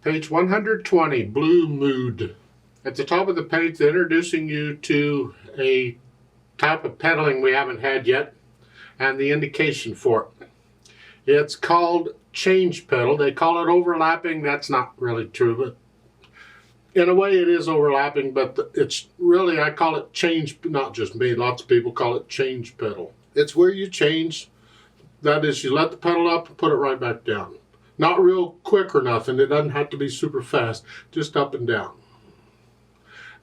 Page 120, Blue Mood. At the top of the page, they're introducing you to a type of pedaling we haven't had yet, and the indication for it. It's called change pedal. They call it overlapping. That's not really true, but in a way it is overlapping, but it's really, I call it change, not just me, lots of people call it change pedal. It's where you change, that is, you let the pedal up and put it right back down. Not real quick or nothing. It doesn't have to be super fast, just up and down.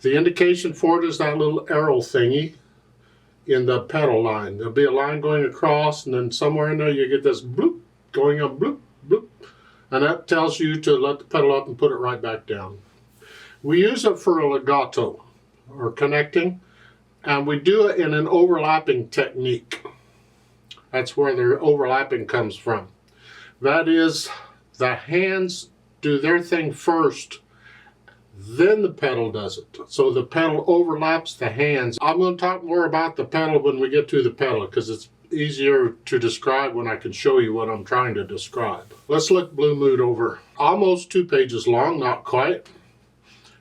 The indication for it is that little arrow thingy in the pedal line. There'll be a line going across, and then somewhere in there you get this bloop going up, bloop, bloop. And that tells you to let the pedal up and put it right back down. We use it for a legato, or connecting, and we do it in an overlapping technique. That's where the overlapping comes from. That is, the hands do their thing first, then the pedal does it. So the pedal overlaps the hands. I'm going to talk more about the pedal when we get to the pedal, because it's easier to describe when I can show you what I'm trying to describe. Let's look Blue Mood over. Almost 2 pages long, not quite.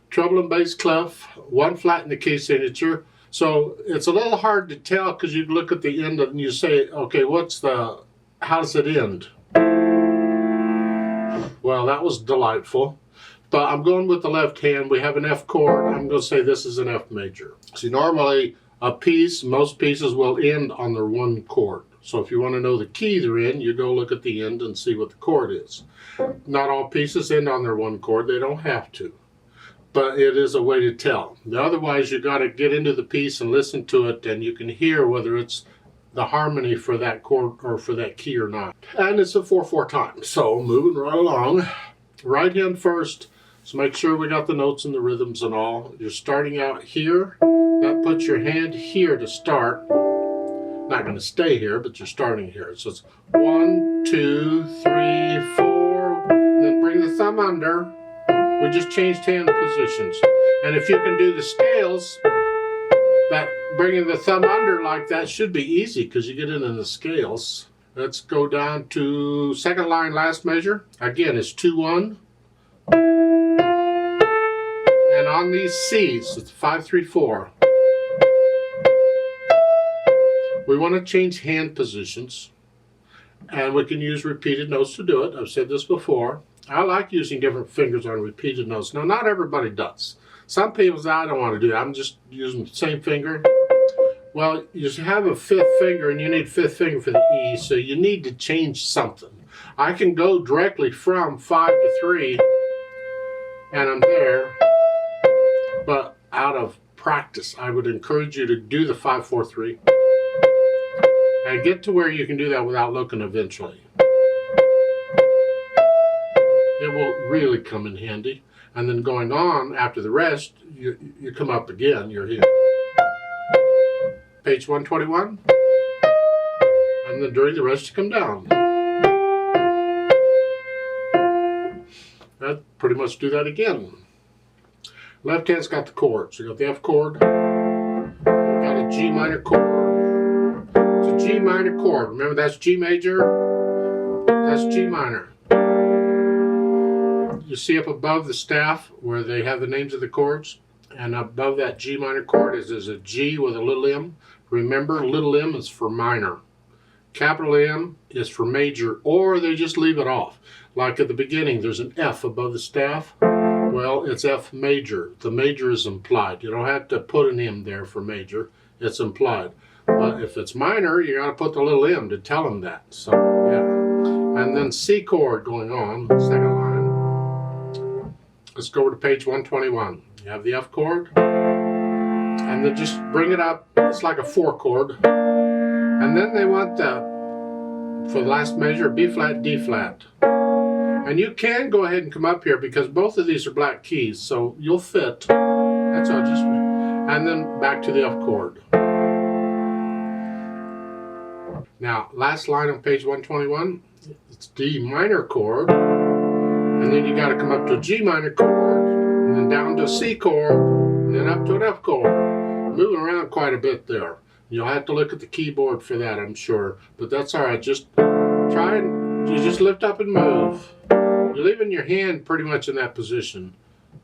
Treble and bass clef, 1 flat in the key signature. So it's a little hard to tell because you look at the end and you say, okay, how does it end? Well, that was delightful. But I'm going with the left hand. We have an F chord. I'm going to say this is an F major. See, normally most pieces will end on their 1 chord. So if you want to know the key they're in, you go look at the end and see what the chord is. Not all pieces end on their 1 chord. They don't have to. But it is a way to tell. Otherwise, you got to get into the piece and listen to it, and you can hear whether it's the harmony for that chord or for that key or not. And it's a 4/4 time. So moving right along. Right hand first. So make sure we got the notes and the rhythms and all. You're starting out here. That puts your hand here to start. Not going to stay here, but you're starting here. So it's 1, 2, 3, 4. Then bring the thumb under. We just changed hand positions. And if you can do the scales, that bringing the thumb under like that should be easy because you get it in the scales. Let's go down to second line, last measure. Again, it's 2-1. And on these C's, it's 5-3-4. We want to change hand positions. And we can use repeated notes to do it. I've said this before. I like using different fingers on repeated notes. Now, not everybody does. Some people say, I don't want to do that. I'm just using the same finger. Well, you have a 5th finger, and you need 5th finger for the E, so you need to change something. I can go directly from 5 to 3, and I'm there. But out of practice, I would encourage you to do the 5-4-3 and get to where you can do that without looking eventually. It will really come in handy. And then going on after the rest, you come up again, you're here. Page 121. And then during the rest you come down. That pretty much do that again. Left hand's got the chords. You got the F chord. You got a G minor chord. It's a G minor chord. Remember, that's G major. That's G minor. You see up above the staff where they have the names of the chords, and above that G minor chord is a G with a little m. Remember, little m is for minor. Capital M is for major, or they just leave it off. Like at the beginning, there's an F above the staff. Well, it's F major. The major is implied. You don't have to put an M there for major. It's implied. But if it's minor, you got to put the little m to tell them that. So, yeah. And then C chord going on, second line. Let's go over to page 121. You have the F chord, and then just bring it up. It's like a 4 chord. And then they want for the last measure, B flat, D flat. And you can go ahead and come up here because both of these are black keys, so you'll fit. That's all. And then back to the F chord. Now, last line on page 121, it's D minor chord. And then you got to come up to a G minor chord, and then down to a C chord, and then up to an F chord. Moving around quite a bit there. You'll have to look at the keyboard for that, I'm sure. But that's all right. Just try and you just lift up and move. You're leaving your hand pretty much in that position.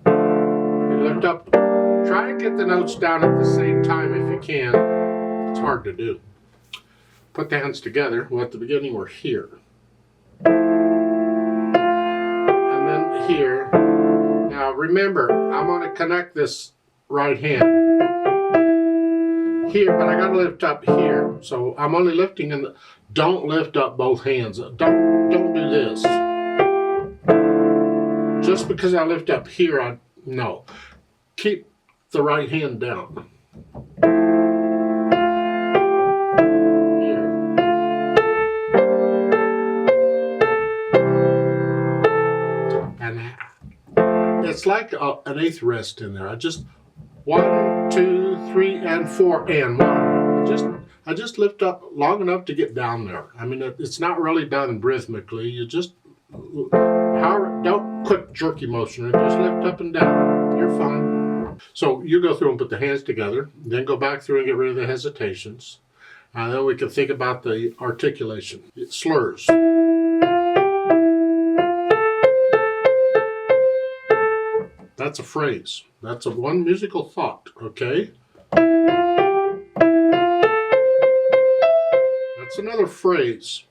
You lift up, try and get the notes down at the same time if you can. It's hard to do. Put the hands together. Well, at the beginning we're here. And then here. Now remember, I'm going to connect this right hand here, but I got to lift up here. So I'm only lifting in the, don't lift up both hands. Don't do this. Just because I lift up here, no. Keep the right hand down. Here. And it's like an eighth rest in there. I just 1, 2, 3, and 4, and 1. I just lift up long enough to get down there. I mean, it's not really done rhythmically. You just, however, don't quick jerky motion. Just lift up and down. You're fine. So you go through and put the hands together, then go back through and get rid of the hesitations. And then we can think about the articulation. It slurs. That's a phrase. That's a one musical thought, okay? That's another phrase.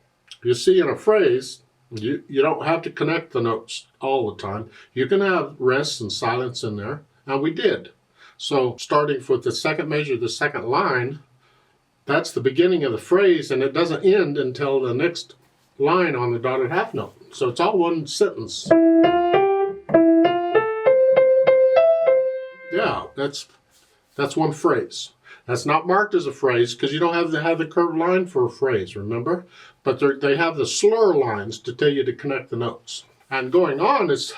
You see, in a phrase, you don't have to connect the notes all the time. You can have rests and silence in there, and we did. So starting with the second measure, the second line, that's the beginning of the phrase, and it doesn't end until the next line on the dotted half note. So it's all one sentence. Yeah, that's one phrase. That's not marked as a phrase because you don't have to have the curved line for a phrase, remember? But they have the slur lines to tell you to connect the notes. And going on is...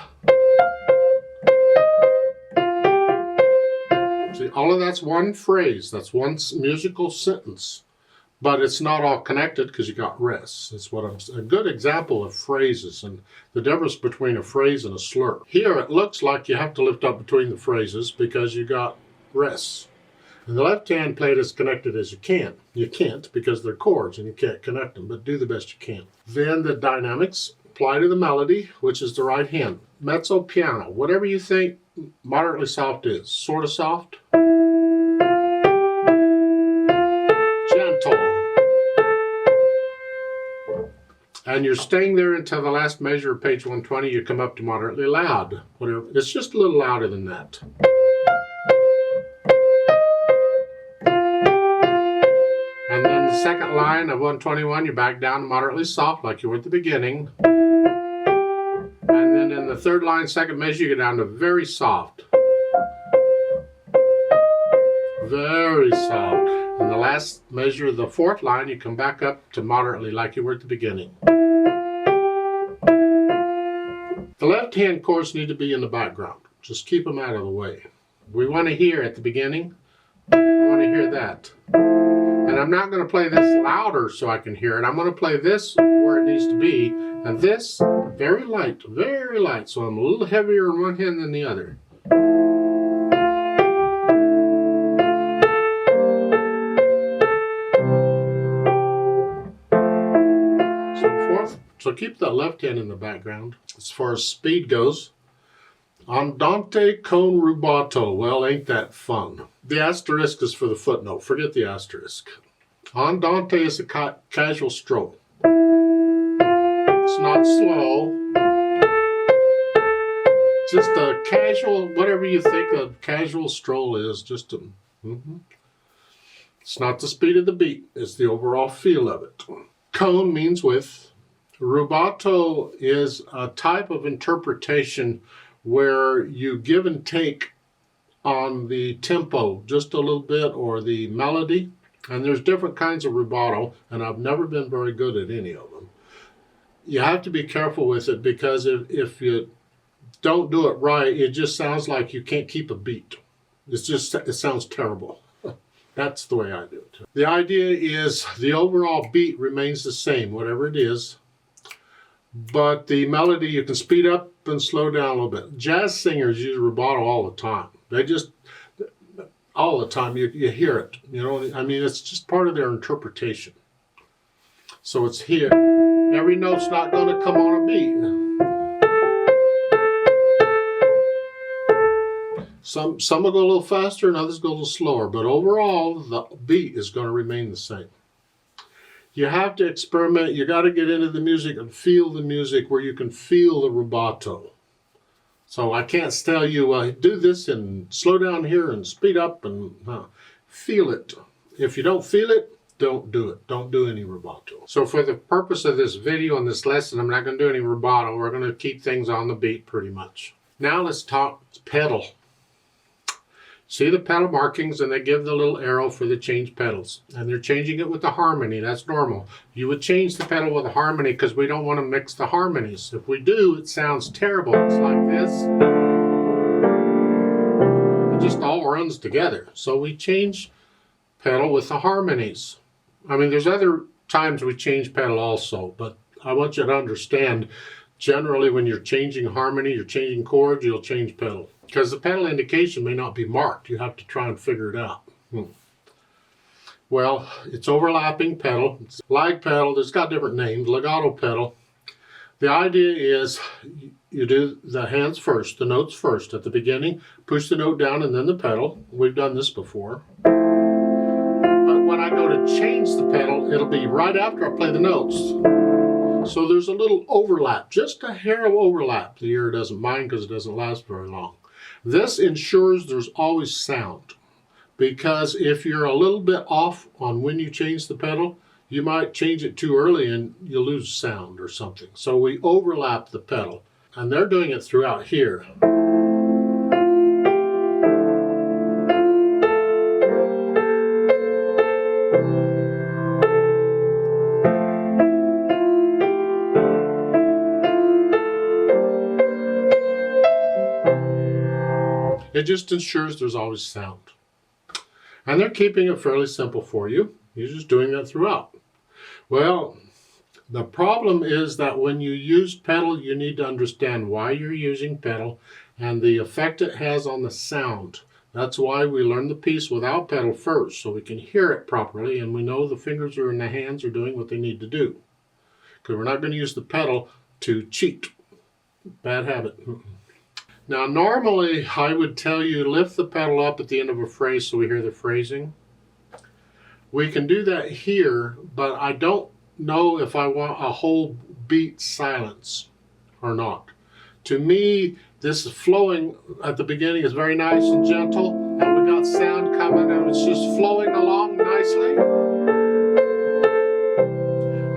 See, all of that's one phrase. That's one musical sentence. But it's not all connected because you got rests. That's what a good example of phrases and the difference between a phrase and a slur. Here it looks like you have to lift up between the phrases because you got rests. And the left hand play it as connected as you can. You can't because they're chords and you can't connect them, but do the best you can. Then the dynamics apply to the melody, which is the right hand. Mezzo piano, whatever you think moderately soft is. Sort of soft. Gentle. And you're staying there until the last measure of page 120, you come up to moderately loud. Whatever. It's just a little louder than that. And then the second line of 121, you're back down to moderately soft like you were at the beginning. And then in the third line, second measure, you get down to very soft. Very soft. And the last measure of the fourth line, you come back up to moderately like you were at the beginning. The left-hand chords need to be in the background. Just keep them out of the way. We want to hear at the beginning. I want to hear that. And I'm not going to play this louder so I can hear it. I'm going to play this where it needs to be. And this, very light, very light. So I'm a little heavier in one hand than the other. So keep the left hand in the background. As far as speed goes, andante con rubato. Well, ain't that fun? The asterisk is for the footnote. Forget the asterisk. Andante is a casual stroll. It's not slow. Just a casual, whatever you think a casual stroll is. Just a... It's not the speed of the beat. It's the overall feel of it. Con means with. Rubato is a type of interpretation where you give and take on the tempo just a little bit or the melody. And there's different kinds of rubato, and I've never been very good at any of them. You have to be careful with it because if you don't do it right, it just sounds like you can't keep a beat. It sounds terrible. That's the way I do it. The idea is the overall beat remains the same, whatever it is. But the melody, you can speed up and slow down a little bit. Jazz singers use rubato all the time. They just, all the time, you hear it. You know, I mean, it's just part of their interpretation. So it's here. Every note's not going to come on a beat. Some will go a little faster and others go a little slower, but overall the beat is going to remain the same. You have to experiment. You got to get into the music and feel the music where you can feel the rubato. So I can't tell you, do this and slow down here and speed up and feel it. If you don't feel it, don't do it. Don't do any rubato. So for the purpose of this video and this lesson, I'm not going to do any rubato. We're going to keep things on the beat pretty much. Now let's talk pedal. See the pedal markings, and they give the little arrow for the change pedals. And they're changing it with the harmony. That's normal. You would change the pedal with a harmony because we don't want to mix the harmonies. If we do, it sounds terrible. It's like this. It just all runs together. So we change pedal with the harmonies. I mean, there's other times we change pedal also, but I want you to understand, generally when you're changing harmony, you're changing chords, you'll change pedal. Because the pedal indication may not be marked. You have to try and figure it out. Well, it's overlapping pedal. It's lag pedal. It's got different names. Legato pedal. The idea is you do the hands first, the notes first at the beginning. Push the note down and then the pedal. We've done this before. But when I go to change the pedal, it'll be right after I play the notes. So there's a little overlap, just a hair of overlap. The ear doesn't mind because it doesn't last very long. This ensures there's always sound, because if you're a little bit off on when you change the pedal, you might change it too early and you lose sound or something. So we overlap the pedal, and they're doing it throughout here. It just ensures there's always sound. And they're keeping it fairly simple for you. You're just doing that throughout. Well, the problem is that when you use pedal, you need to understand why you're using pedal and the effect it has on the sound. That's why we learn the piece without pedal first, so we can hear it properly and we know the fingers are in the hands are doing what they need to do. Because we're not going to use the pedal to cheat. Bad habit. Now, normally I would tell you lift the pedal up at the end of a phrase so we hear the phrasing. We can do that here, but I don't know if I want a whole beat silence or not. To me, this is flowing at the beginning is very nice and gentle, and we got sound coming and it's just flowing along nicely.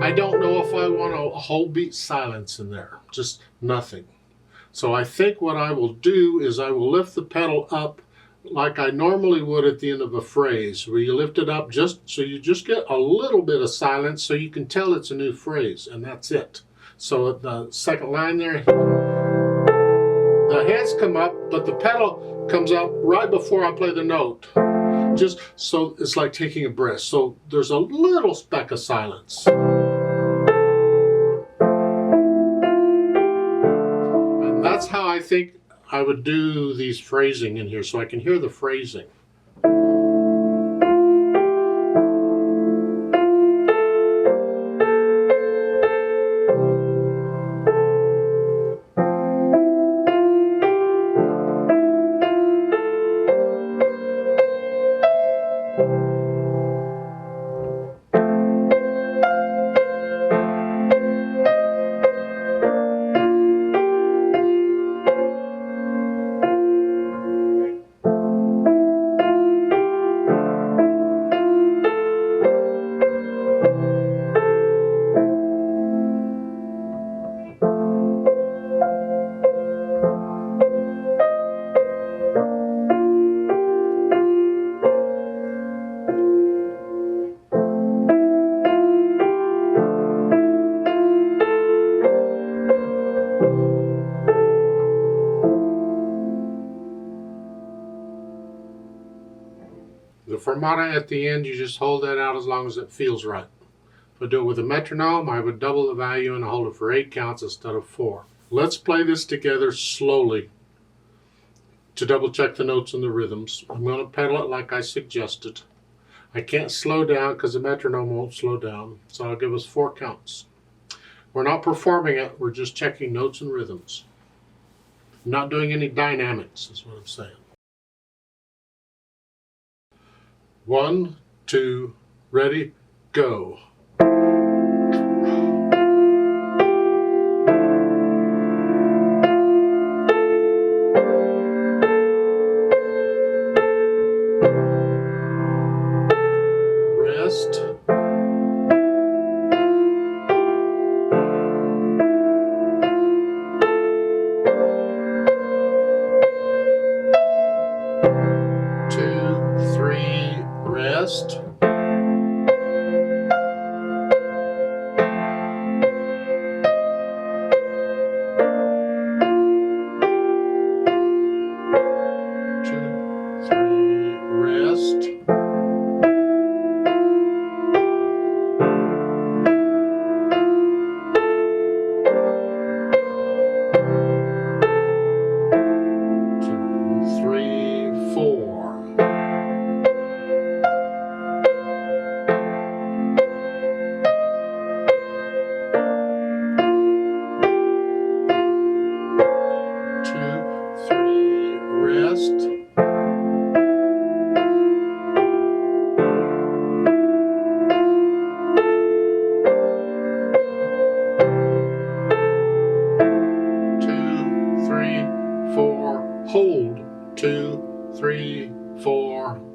I don't know if I want a whole beat silence in there, just nothing. So I think what I will do is I will lift the pedal up like I normally would at the end of a phrase, where you lift it up just so you just get a little bit of silence so you can tell it's a new phrase, and that's it. So at the second line there, the hands come up, but the pedal comes up right before I play the note. Just so it's like taking a breath. So there's a little speck of silence. That's how I think I would do these phrasing in here, so I can hear the phrasing. The fermata at the end, you just hold that out as long as it feels right. If I do it with a metronome, I would double the value and hold it for 8 counts instead of 4. Let's play this together slowly to double check the notes and the rhythms. I'm going to pedal it like I suggested. I can't slow down because the metronome won't slow down, so I'll give us 4 counts. We're not performing it, we're just checking notes and rhythms. I'm not doing any dynamics, is what I'm saying. 1, 2, ready, go. Rest. Rest. 2, 3, rest. 2, 3, 4. 2, 3, rest. 2, 3, 4, hold. 2, 3, 4.